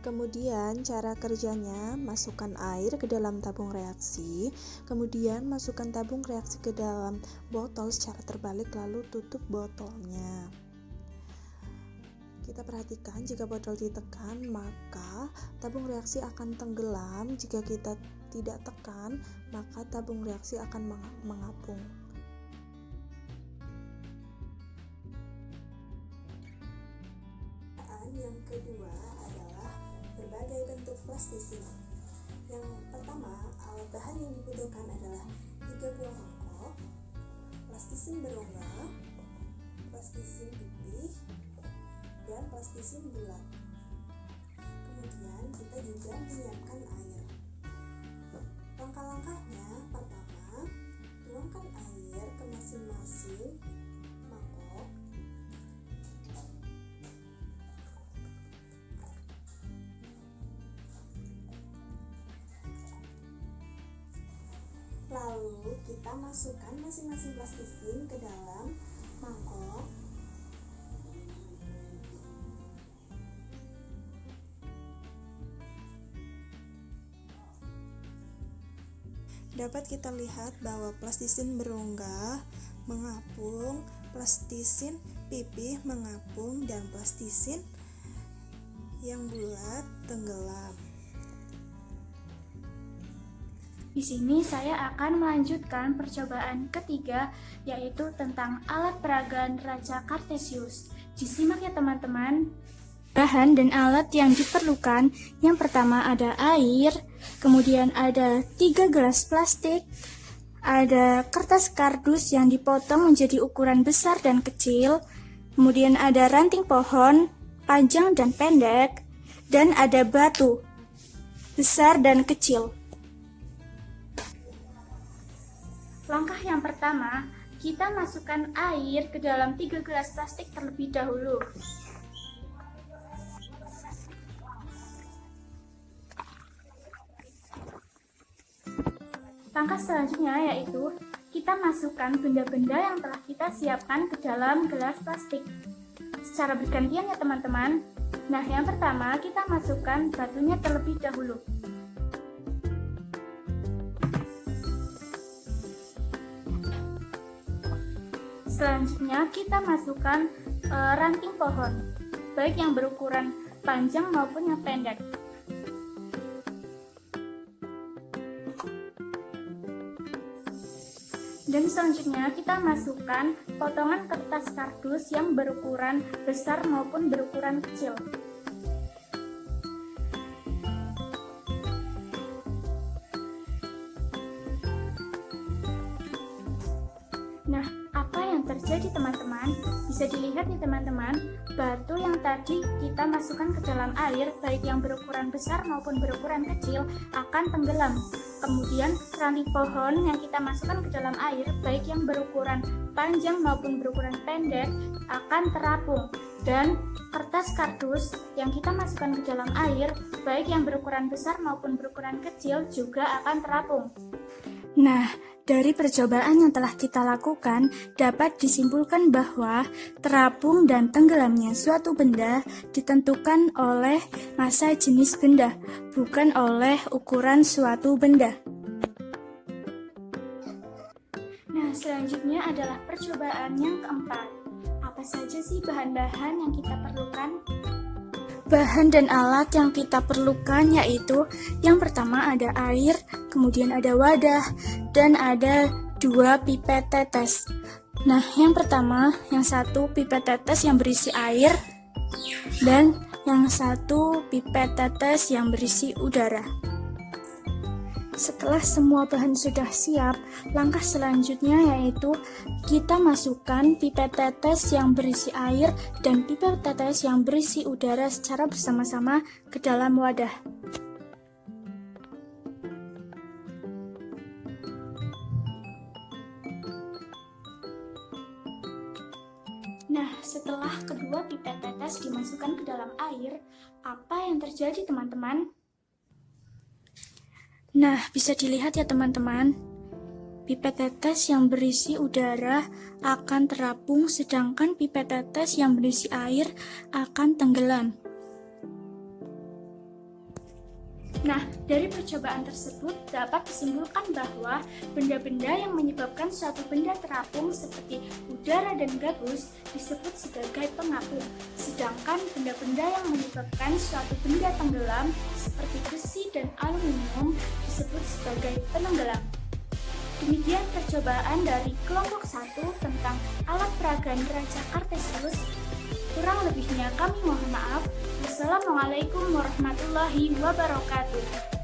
Kemudian cara kerjanya, masukkan air ke dalam tabung reaksi, kemudian masukkan tabung reaksi ke dalam botol secara terbalik lalu tutup botolnya. Kita perhatikan jika botol ditekan, maka tabung reaksi akan tenggelam. Jika kita tidak tekan, maka tabung reaksi akan mengapung. Yang kedua adalah berbagai bentuk plastisin. Yang pertama, alat bahan yang dibutuhkan adalah 3 buah mangkok, plastisin berongga, plastisin pipih, dan plastisin bulat. Kemudian kita juga menyiapkan air. Langkah-langkahnya, pertama, tuangkan air ke masing-masing mangkok. Lalu kita masukkan masing-masing plastisin ke dalam mangkok. Dapat kita lihat bahwa plastisin berongga mengapung, plastisin pipih mengapung, dan plastisin yang bulat tenggelam. Di sini saya akan melanjutkan percobaan ketiga, yaitu tentang alat peraga neraca Cartesius. Disimak ya teman-teman. Bahan dan alat yang diperlukan, yang pertama ada air, kemudian ada 3 gelas plastik, ada kertas kardus yang dipotong menjadi ukuran besar dan kecil, kemudian ada ranting pohon, panjang dan pendek, dan ada batu, besar dan kecil. Langkah yang pertama, kita masukkan air ke dalam 3 gelas plastik terlebih dahulu. Langkah selanjutnya yaitu kita masukkan benda-benda yang telah kita siapkan ke dalam gelas plastik secara bergantian ya teman-teman. Nah, yang pertama kita masukkan batunya terlebih dahulu. Selanjutnya kita masukkan ranting pohon, baik yang berukuran panjang maupun yang pendek. Dan selanjutnya kita masukkan potongan kertas kardus yang berukuran besar maupun berukuran kecil. Nah, apa yang terjadi teman-teman? Bisa dilihat nih teman-teman, batu yang tadi kita masukkan ke dalam air, baik yang berukuran besar maupun berukuran kecil, akan tenggelam. Kemudian ranting pohon yang kita masukkan ke dalam air, baik yang berukuran panjang maupun berukuran pendek, akan terapung. Dan kertas kardus yang kita masukkan ke dalam air, baik yang berukuran besar maupun berukuran kecil, juga akan terapung. Nah, dari percobaan yang telah kita lakukan, dapat disimpulkan bahwa terapung dan tenggelamnya suatu benda ditentukan oleh massa jenis benda, bukan oleh ukuran suatu benda. Nah, selanjutnya adalah percobaan yang keempat. Apa saja sih bahan-bahan yang kita perlukan? Bahan dan alat yang kita perlukan yaitu yang pertama ada air, kemudian ada wadah, dan ada 2 pipet tetes. Nah, yang pertama, yang satu pipet tetes yang berisi air, dan yang satu pipet tetes yang berisi udara. Setelah semua bahan sudah siap, langkah selanjutnya yaitu kita masukkan pipet tetes yang berisi air dan pipet tetes yang berisi udara secara bersama-sama ke dalam wadah. Nah, setelah kedua pipet tetes dimasukkan ke dalam air, apa yang terjadi teman-teman? Nah, bisa dilihat ya teman-teman, pipet tetes yang berisi udara akan terapung, sedangkan pipet tetes yang berisi air akan tenggelam. Nah, dari percobaan tersebut dapat disimpulkan bahwa benda-benda yang menyebabkan suatu benda terapung seperti udara dan gabus disebut sebagai pengapung, sedangkan benda-benda yang menyebabkan suatu benda tenggelam seperti besi dan aluminium disebut sebagai penenggelam. Demikian percobaan dari kelompok 1 tentang alat peraga neraca Kartesius. Kurang lebihnya kami mohon maaf. Wassalamualaikum warahmatullahi wabarakatuh.